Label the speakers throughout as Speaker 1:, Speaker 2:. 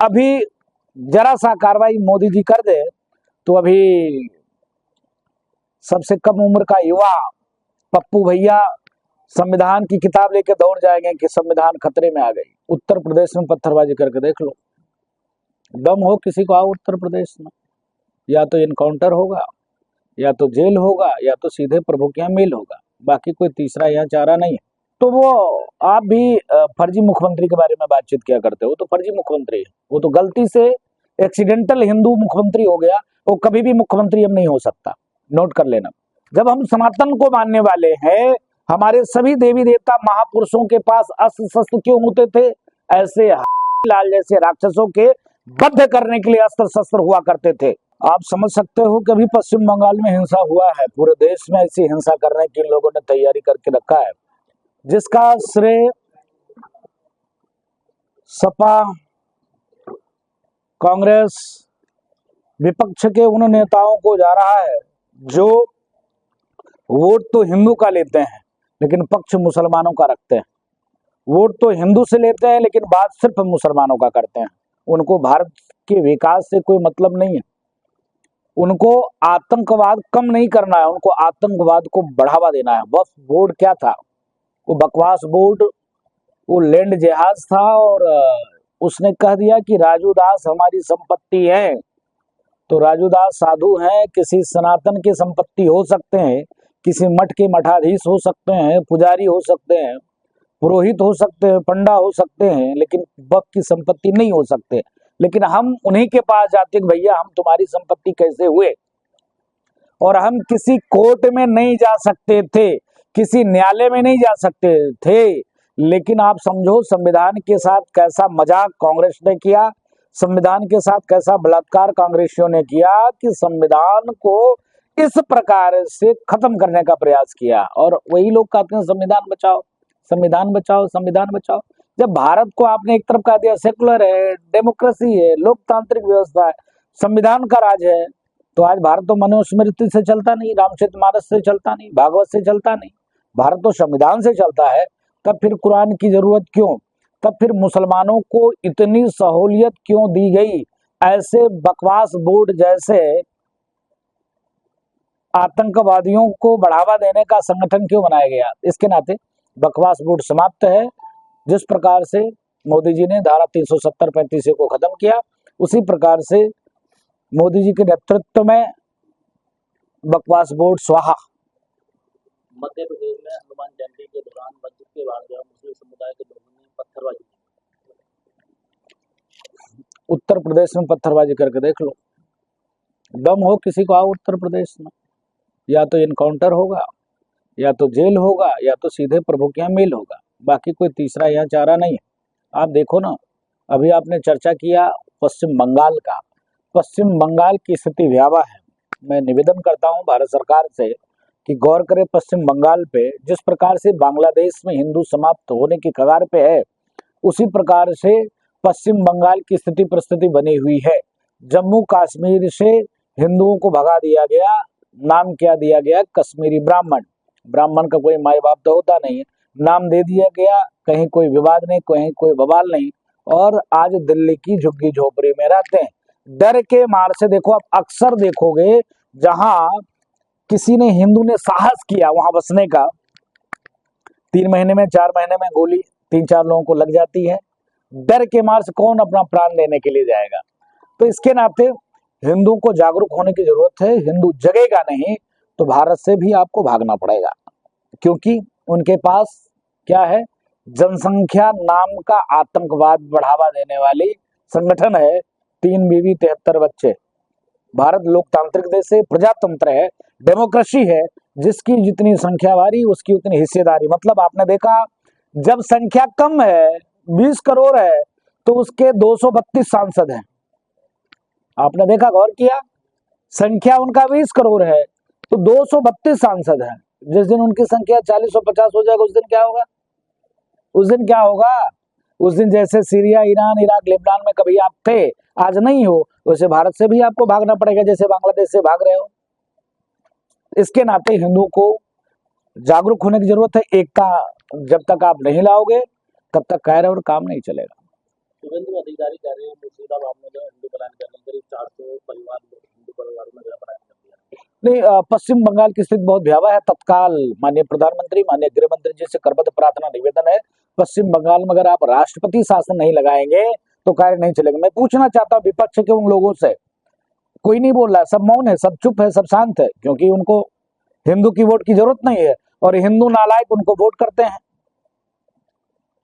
Speaker 1: अभी जरा सा कार्रवाई मोदी जी कर दे तो अभी सबसे कम उम्र का युवा पप्पू भैया संविधान की किताब लेके दौड़ जाएंगे कि संविधान खतरे में आ गई। उत्तर प्रदेश में पत्थरबाजी करके देख लो, दम हो किसी को आओ उत्तर प्रदेश में, या तो इनकाउंटर होगा, या तो जेल होगा, या तो सीधे प्रभु के यहाँ मेल होगा, बाकी कोई तीसरा यहाँ चारा नहीं है। तो वो आप भी फर्जी मुख्यमंत्री के बारे में बातचीत किया करते हो, तो फर्जी मुख्यमंत्री है वो, तो गलती से एक्सीडेंटल हिंदू मुख्यमंत्री हो गया, वो कभी भी मुख्यमंत्री अब नहीं हो सकता, नोट कर लेना। जब हम सनातन को मानने वाले हैं, हमारे सभी देवी देवता महापुरुषों के पास अस्त्र शस्त्र क्यों होते थे? ऐसे लाल जैसे राक्षसों के बद्ध करने के लिए अस्त्र शस्त्र हुआ करते थे। आप समझ सकते हो कि अभी पश्चिम बंगाल में हिंसा हुआ है, पूरे देश में ऐसी हिंसा करने की लोगों ने तैयारी करके रखा है, जिसका श्रेय सपा, कांग्रेस, विपक्ष के उन नेताओं को जा रहा है जो वोट तो हिंदू का लेते हैं लेकिन पक्ष मुसलमानों का रखते हैं। वोट तो हिंदू से लेते हैं लेकिन बात सिर्फ मुसलमानों का करते हैं। उनको भारत के विकास से कोई मतलब नहीं है, उनको आतंकवाद कम नहीं करना है, उनको आतंकवाद को बढ़ावा देना है। बस बोर्ड क्या था, वो बकवास बोर्ड, वो लैंड जहाज था, और उसने कह दिया कि राजू दास हमारी संपत्ति है। तो राजू दास साधु हैं, किसी सनातन की संपत्ति हो सकते हैं, किसी मठ के मठाधीश हो सकते हैं, पुजारी हो सकते हैं, पुरोहित हो सकते हैं, पंडा हो सकते हैं, लेकिन वक्त की संपत्ति नहीं हो सकते। लेकिन हम उन्हीं के पास जाते कि भैया हम तुम्हारी संपत्ति कैसे हुए, और हम किसी कोर्ट में नहीं जा सकते थे, किसी न्यायालय में नहीं जा सकते थे। लेकिन आप समझो संविधान के साथ कैसा मजाक कांग्रेस ने किया, संविधान के साथ कैसा बलात्कार कांग्रेसियों ने किया कि संविधान को इस प्रकार से खत्म करने का प्रयास किया। और वही लोग कहते हैं संविधान बचाओ, संविधान बचाओ, संविधान बचाओ। जब भारत को आपने एक तरफ कह दिया सेकुलर है, डेमोक्रेसी है, लोकतांत्रिक व्यवस्था है, संविधान का राज है, तो आज भारत तो मनुस्मृति से चलता नहीं, रामचरितमानस से चलता नहीं, भागवत से चलता नहीं, भारत तो संविधान से चलता है। तब फिर कुरान की जरूरत क्यों? तब फिर मुसलमानों को इतनी सहूलियत क्यों दी गई? ऐसे बकवास बोर्ड जैसे आतंकवादियों को बढ़ावा देने का संगठन क्यों बनाया गया? इसके नाते बकवास बोर्ड समाप्त है। जिस प्रकार से मोदी जी ने धारा 370-35 को खत्म किया, उसी प्रकार से मोदी जी के नेतृत्व में बकवास बोर्ड स्वाहा।
Speaker 2: मध्य प्रदेश में हनुमान जयंती के दौरान मस्जिद के बाहर गया मुस्लिम समुदाय के लोगों ने पत्थरबाजी की।
Speaker 1: उत्तर प्रदेश में पत्थरबाजी करके देख लो, दम हो किसी को आओ उत्तर प्रदेश में, या तो इनकाउंटर होगा, या तो जेल होगा, या तो सीधे प्रभु के यहाँ मेल होगा, बाकी कोई तीसरा यहाँ चारा नहीं है। आप देखो ना, अभी आपने चर्चा किया पश्चिम बंगाल का, पश्चिम बंगाल की स्थिति भयावह है। मैं निवेदन करता हूँ भारत सरकार से कि गौर करे पश्चिम बंगाल पे। जिस प्रकार से बांग्लादेश में हिंदू समाप्त होने की कगार पे है, उसी प्रकार से पश्चिम बंगाल की स्थिति परिस्थिति बनी हुई है। जम्मू कश्मीर से हिंदुओं को भगा दिया गया, नाम क्या दिया गया? कश्मीरी ब्राह्मण। ब्राह्मण का कोई माई बाप तो होता नहीं है, नाम दे दिया गया, कहीं कोई विवाद नहीं, कहीं कोई बवाल नहीं, और आज दिल्ली की झुग्गी झोपड़ी में रहते हैं डर के मार से। देखो आप अक्सर देखोगे जहां किसी ने हिंदू ने साहस किया वहां बसने का, 3 महीने में 4 महीने में गोली 3-4 लोगों को लग जाती है। डर के मार से कौन अपना प्राण देने के लिए जाएगा? तो इसके नाते हिंदुओं को जागरूक होने की जरूरत है। हिंदू जगेगा नहीं तो भारत से भी आपको भागना पड़ेगा, क्योंकि उनके पास क्या है? जनसंख्या नाम का आतंकवाद बढ़ावा देने वाली संगठन है। 3 बीवी 73 बच्चे। भारत लोकतांत्रिक देश है, प्रजातंत्र है, डेमोक्रेसी है, जिसकी जितनी संख्या वारी उसकी उतनी हिस्सेदारी। मतलब आपने देखा जब संख्या कम है, 20 करोड़ है, तो उसके 232 सांसद हैं। आपने देखा, गौर किया? संख्या उनका 20 करोड़ है तो 232 सांसद हैं। जिस दिन उनकी संख्या 40 और 50 हो जाएगा, उस दिन क्या होगा? उस दिन क्या होगा? उस दिन जैसे सीरिया, ईरान, इराक, लेबनान में कभी आप थे, आज नहीं हो, वैसे भारत से भी आपको भागना पड़ेगा जैसे बांग्लादेश से भाग रहे हो। इसके नाते हिंदुओं को जागरूक होने की जरूरत है। एकता जब तक आप नहीं लाओगे तब तक कार्य और काम नहीं चलेगा।
Speaker 2: शुभेंदु अधिकारी कह रहे हैं मुर्शिदाबाद में जो हिंदू पलायन करने करीब 400 परिवार हिंदू परिवार में जो पलायन कर दिया।
Speaker 1: नहीं, पश्चिम बंगाल की स्थिति बहुत भयावह है। तत्काल माननीय प्रधानमंत्री, माननीय गृह मंत्री जी से करबद्ध प्रार्थना निवेदन है, पश्चिम बंगाल में अगर आप राष्ट्रपति शासन नहीं लगाएंगे तो कार्य नहीं चलेगा। मैं पूछना चाहता हूँ विपक्ष के उन लोगों से, कोई नहीं बोल रहा, सब मौन है, सब चुप है, सब शांत है, क्योंकि उनको हिंदू की वोट की जरूरत नहीं है और हिंदू नालायक उनको वोट करते हैं।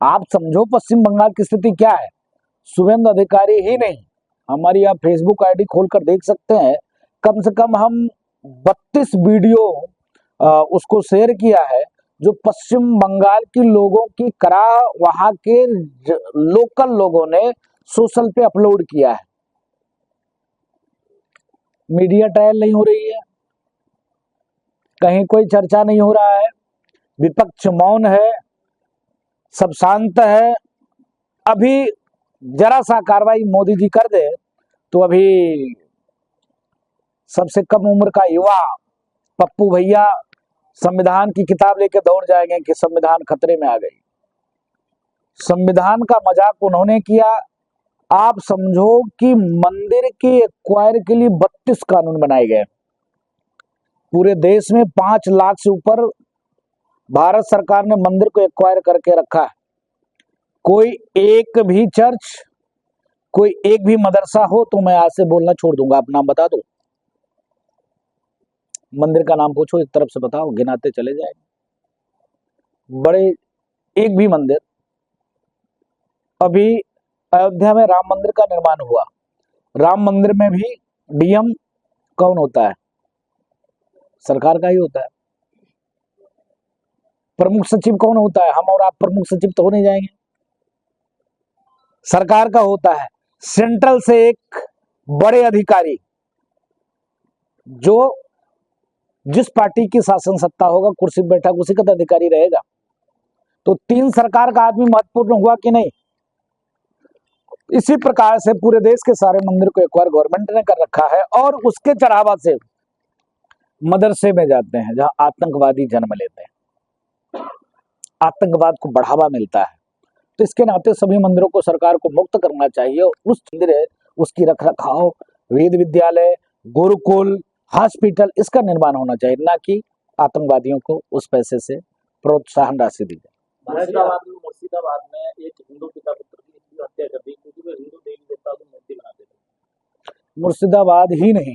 Speaker 1: आप समझो पश्चिम बंगाल की स्थिति क्या है। शुभेंदु अधिकारी ही नहीं, हमारी आप फेसबुक आईडी खोलकर देख सकते हैं, कम से कम हम 32 वीडियो उसको शेयर किया है जो पश्चिम बंगाल के लोगों की करा वहां के लोकल लोगों ने सोशल पे अपलोड किया है। मीडिया ट्रायल नहीं हो रही है, कहीं कोई चर्चा नहीं हो रहा है, विपक्ष मौन है, सब शांत है। अभी जरा सा कार्रवाई मोदी जी कर दे तो अभी सबसे कम उम्र का युवा पप्पू भैया संविधान की किताब लेकर दौड़ जाएंगे कि संविधान खतरे में आ गई। संविधान का मजाक उन्होंने किया। आप समझो कि मंदिर के एक्वायर के लिए 32 कानून बनाए गए। पूरे देश में 5 लाख से ऊपर भारत सरकार ने मंदिर को एक्वायर करके रखा है। कोई एक भी चर्च, कोई एक भी मदरसा हो तो मैं आज से बोलना छोड़ दूंगा। आप नाम बता दो, मंदिर का नाम पूछो, एक तरफ से बताओ, गिनाते चले जाएंगे। बड़े एक भी मंदिर, अभी अयोध्या में राम मंदिर का निर्माण हुआ, राम मंदिर में भी डीएम कौन होता है? सरकार का ही होता है। प्रमुख सचिव कौन होता है? हम और आप प्रमुख सचिव तो हो नहीं जाएंगे, सरकार का होता है। सेंट्रल से एक बड़े अधिकारी, जो जिस पार्टी की शासन सत्ता होगा कुर्सी बैठा उसी का अधिकारी रहेगा। तो 3 सरकार का आदमी महत्वपूर्ण हुआ कि नहीं? इसी प्रकार से पूरे देश के सारे मंदिर को एक्वायर गवर्नमेंट ने कर रखा है और उसके चढ़ावा से मदरसे में जाते हैं जहां आतंकवादी जन्म लेते हैं, आतंकवाद को बढ़ावा मिलता है। तो इसके नाते सभी मंदिरों को सरकार को मुक्त करना चाहिए। उस मंदिर है उसकी रख रखाव, वेद विद्यालय, गुरुकुल, हॉस्पिटल, इसका निर्माण होना चाहिए, ना कि आतंकवादियों को उस पैसे से प्रोत्साहन राशि दी जाए।
Speaker 2: मुर्शिदाबाद में एक हिंदू पिता पुत्र की हत्या कर दी क्योंकि वो हिंदू देवी देवता की मूर्ति बनाते थे।
Speaker 1: मुर्शिदाबाद ही नहीं,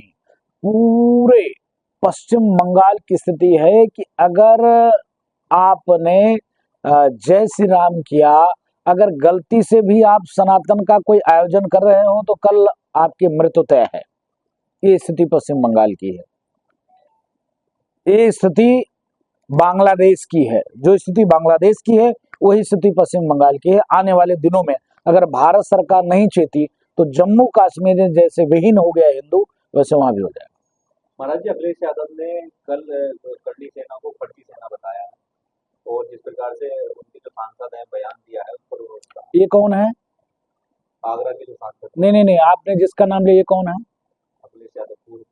Speaker 1: पूरे पश्चिम बंगाल की स्थिति है कि अगर आपने जय श्री राम किया, अगर गलती से भी आप सनातन का कोई आयोजन कर रहे हो तो कल आपकी मृत्यु तय है। ये स्थिति पश्चिम बंगाल की है, ये स्थिति बांग्लादेश की है। जो स्थिति बांग्लादेश की है वही स्थिति पश्चिम बंगाल की है। आने वाले दिनों में अगर भारत सरकार नहीं चेती तो जम्मू कश्मीर जैसे विहीन हो गया हिंदू, वैसे वहां भी हो जाएगा।
Speaker 3: महाराज जी, अखिलेश यादव ने कल करनी सेना को फर्जी सेना बताया है और जिस प्रकार से उनके जो सांसद हैं बयान दिया है उस पर विरोध का।
Speaker 1: ये कौन है?
Speaker 3: आगरा के जो सांसद,
Speaker 1: नहीं, आपने जिसका नाम लिया ये कौन है?
Speaker 3: अखिलेश यादव, पूर्व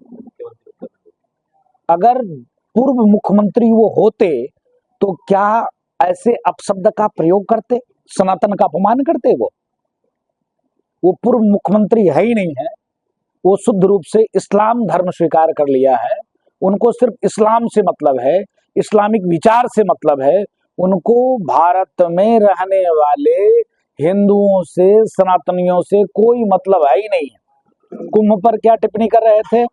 Speaker 3: मुख्यमंत्री उत्तर प्रदेश।
Speaker 1: अगर पूर्व मुख्यमंत्री वो होते तो क्या ऐसे अपशब्द का प्रयोग करते, सनातन का अपमान करते? वो पूर्व मुख्यमंत्री है ही नहीं है, वो शुद्ध रूप से इस्लाम धर्म स्वीकार कर लिया है। उनको सिर्फ इस्लाम से मतलब है, इस्लामिक विचार से मतलब है। उनको भारत में रहने वाले हिंदुओं से, सनातनियों से कोई मतलब है ही नहीं है। कुंभ पर क्या टिप्पणी कर रहे थे?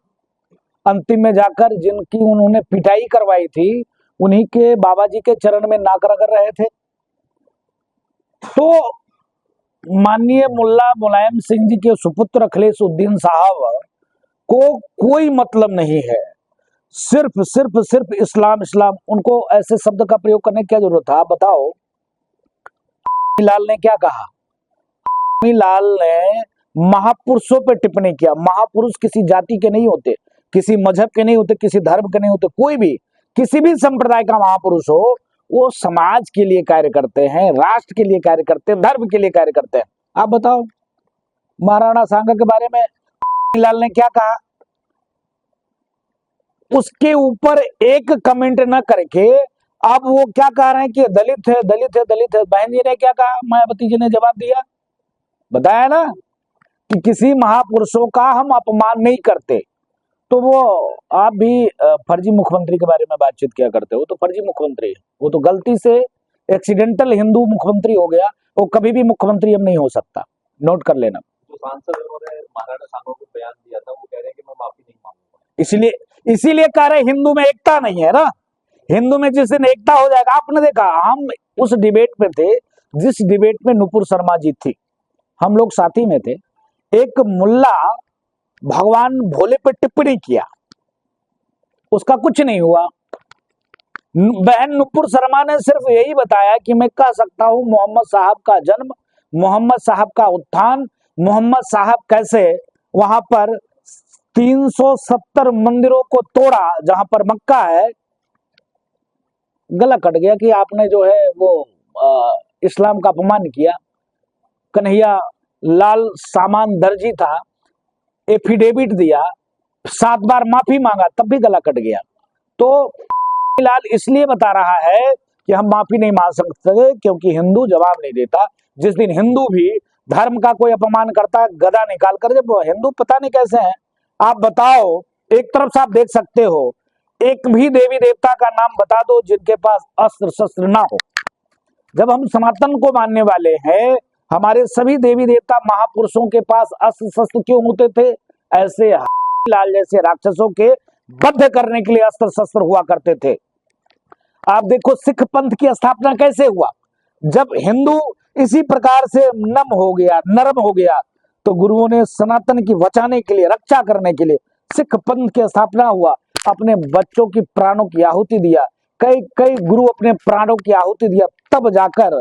Speaker 1: अंतिम में जाकर जिनकी उन्होंने पिटाई करवाई थी उन्हीं के बाबा जी के चरण में नाक रगड़ रहे थे। तो माननीय मुल्ला मुलायम सिंह जी के सुपुत्र अखिलेशुद्दीन साहब को कोई मतलब नहीं है, सिर्फ इस्लाम इस्लाम। उनको ऐसे शब्द का प्रयोग करने की क्या जरूरत था? आप बताओ। लाल ने क्या कहा? लाल ने महापुरुषों पे टिप्पणी किया। महापुरुष किसी जाति के नहीं होते, किसी मजहब के नहीं होते, किसी धर्म के नहीं होते। कोई भी किसी भी संप्रदाय का महापुरुष हो, वो समाज के लिए कार्य करते हैं, राष्ट्र के लिए कार्य करते हैं, धर्म के लिए कार्य करते हैं। आप बताओ महाराणा सांगा के बारे में लाल ने क्या कहा? उसके ऊपर एक कमेंट न करके अब वो क्या कह रहे हैं कि दलित है, दलित है, दलित है। बहन जी ने क्या कहा? मायावती जी ने जवाब दिया, बताया ना कि किसी महापुरुषों का हम अपमान नहीं करते। तो वो आप भी फर्जी मुख्यमंत्री के बारे में बातचीत किया करते हो, तो फर्जी मुख्यमंत्री है वो, तो गलती से एक्सीडेंटल हिंदू मुख्यमंत्री हो गया, वो कभी भी मुख्यमंत्री अब नहीं हो सकता, नोट कर लेना।
Speaker 3: जो सांसद उन्होंने महाराणा सांगो को बयान दिया था, वो कह रहे हैं कि मैं माफी नहीं मांगूंगा।
Speaker 1: इसीलिए कह रहे हिंदू में एकता नहीं है ना। हिंदू में जिस दिन एकता हो जाएगा, आपने देखा हम उस डिबेट में थे, जिस डिबेट में नुपुर शर्मा जी थी, हम लोग साथी में थे। एक मुल्ला भगवान भोले पे टिप्पणी किया, उसका कुछ नहीं हुआ। बहन नुपुर शर्मा ने सिर्फ यही बताया कि मैं कह सकता हूं मोहम्मद साहब का जन्म, मोहम्मद साहब का उत्थान, मोहम्मद साहब कैसे वहां पर 370 मंदिरों को तोड़ा जहां पर मक्का है। गला कट गया कि आपने जो है वो इस्लाम का अपमान किया। कन्हैया लाल सामान दर्जी था, एफिडेविट दिया, 7 बार माफी मांगा, तब भी गला कट गया। तो लाल इसलिए बता रहा है कि हम माफी नहीं मांग सकते क्योंकि हिंदू जवाब नहीं देता। जिस दिन हिंदू भी धर्म का कोई अपमान करता है, गदा निकाल कर, जब हिंदू पता नहीं कैसे हैं, आप बताओ। एक तरफ से आप देख सकते हो, एक भी देवी देवता का नाम बता दो जिनके पास अस्त्र शस्त्र ना हो। जब हम सनातन को मानने वाले हैं, हमारे सभी देवी देवता महापुरुषों के पास अस्त्र शस्त्र क्यों होते थे? ऐसे लाल जैसे राक्षसों के बद्ध करने के लिए अस्त्र शस्त्र हुआ करते थे। आप देखो सिख पंथ की स्थापना कैसे हुआ, जब हिंदू इसी प्रकार से नम हो गया, नरम हो गया, तो गुरुओं ने सनातन की बचाने के लिए, रक्षा करने के लिए सिख पंथ की स्थापना हुआ। अपने बच्चों की प्राणों की आहुति दिया, कई गुरु अपने प्राणों की आहुति दिया, तब जाकर